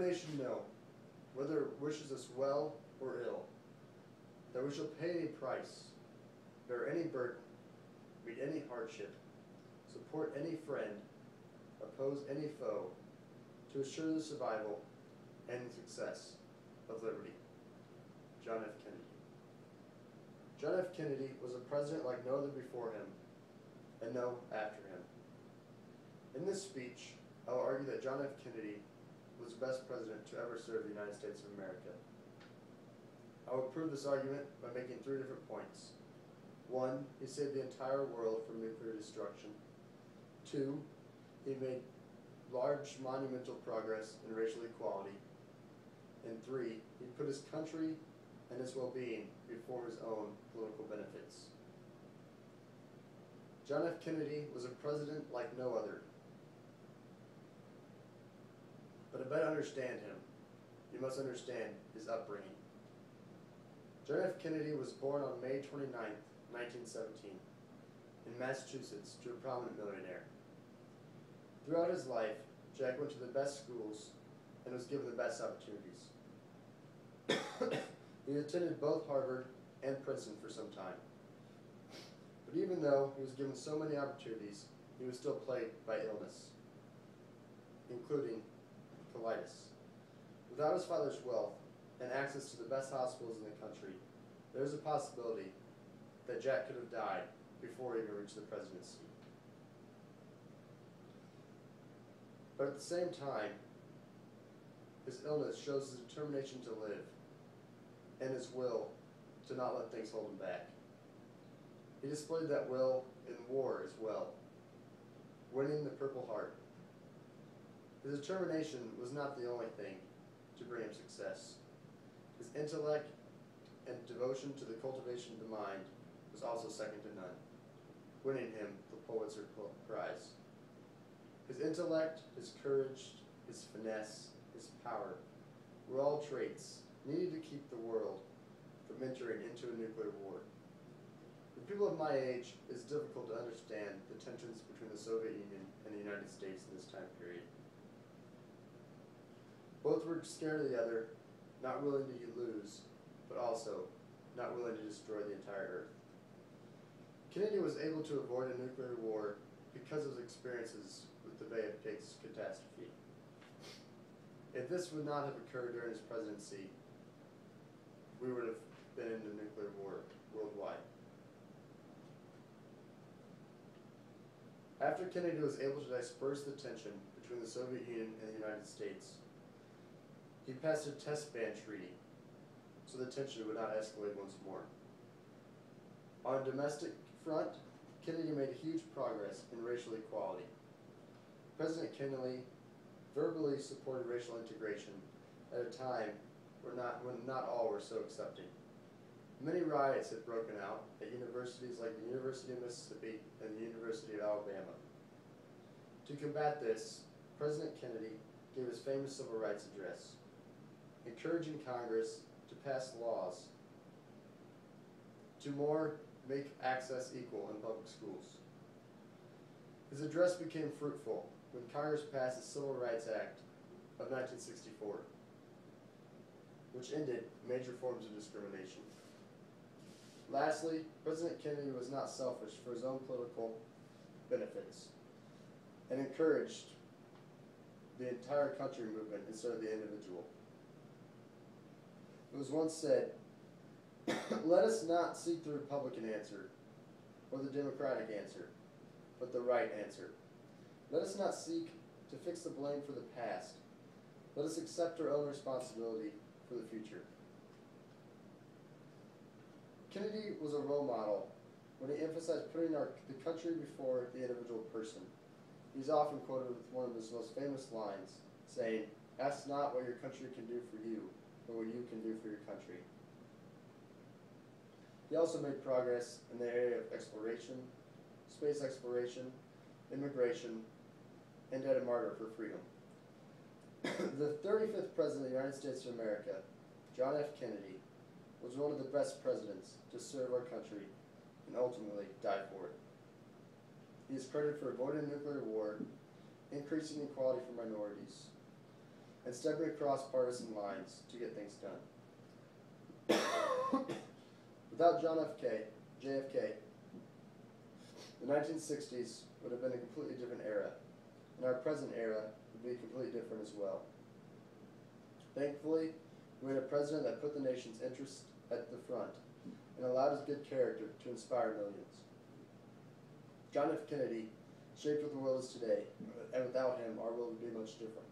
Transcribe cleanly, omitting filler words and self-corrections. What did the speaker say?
determination to know, whether it wishes us well or ill, that we shall pay any price, bear any burden, meet any hardship, support any friend, oppose any foe, to assure the survival and success of liberty. John F. Kennedy. John F. Kennedy was a president like no other before him, and no after him. In this speech, I will argue that John F. Kennedy was the best president to ever serve the United States of America. I will prove this argument by making 3 different points. 1, he saved the entire world from nuclear destruction. 2, he made large monumental progress in racial equality. And 3, he put his country and its well-being before his own political benefits. John F. Kennedy was a president like no other. But to better understand him, you must understand his upbringing. John F. Kennedy was born on May 29, 1917, in Massachusetts to a prominent millionaire. Throughout his life, Jack went to the best schools and was given the best opportunities. He attended both Harvard and Princeton for some time. But even though he was given so many opportunities, he was still plagued by illness, including colitis. Without his father's wealth and access to the best hospitals in the country, there is a possibility that Jack could have died before he even reached the presidency. But at the same time, his illness shows his determination to live and his will to not let things hold him back. He displayed that will in war as well, winning the Purple Heart. His determination was not the only thing to bring him success. His intellect and devotion to the cultivation of the mind was also second to none, winning him the Pulitzer Prize. His intellect, his courage, his finesse, his power were all traits needed to keep the world from entering into a nuclear war. For people of my age, it's difficult to understand the tensions between the Soviet Union and the United States in this time period. Both were scared of the other, not willing to lose, but also not willing to destroy the entire Earth. Kennedy was able to avoid a nuclear war because of his experiences with the Bay of Pigs catastrophe. If this would not have occurred during his presidency, we would have been in a nuclear war worldwide. After Kennedy was able to disperse the tension between the Soviet Union and the United States, he passed a test ban treaty so the tension would not escalate once more. On a domestic front, Kennedy made huge progress in racial equality. President Kennedy verbally supported racial integration at a time when not all were so accepting. Many riots had broken out at universities like the University of Mississippi and the University of Alabama. To combat this, President Kennedy gave his famous civil rights address, encouraging Congress to pass laws to make access equal in public schools. His address became fruitful when Congress passed the Civil Rights Act of 1964, which ended major forms of discrimination. Lastly, President Kennedy was not selfish for his own political benefits and encouraged the entire country movement instead of the individual. It was once said, "Let us not seek the Republican answer or the Democratic answer, but the right answer. Let us not seek to fix the blame for the past. Let us accept our own responsibility for the future." Kennedy was a role model when he emphasized putting the country before the individual person. He's often quoted with one of his most famous lines, saying, "Ask not what your country can do for you, but what you can do for your country." He also made progress in the area of exploration, space exploration, immigration, and died a martyr for freedom. The 35th President of the United States of America, John F. Kennedy, was one of the best presidents to serve our country and ultimately die for it. He is credited for avoiding a nuclear war, increasing equality for minorities, and stepping across partisan lines to get things done. Without JFK, the 1960s would have been a completely different era, and our present era would be completely different as well. Thankfully, we had a president that put the nation's interests at the front and allowed his good character to inspire millions. John F. Kennedy shaped what the world is today, and without him, our world would be much different.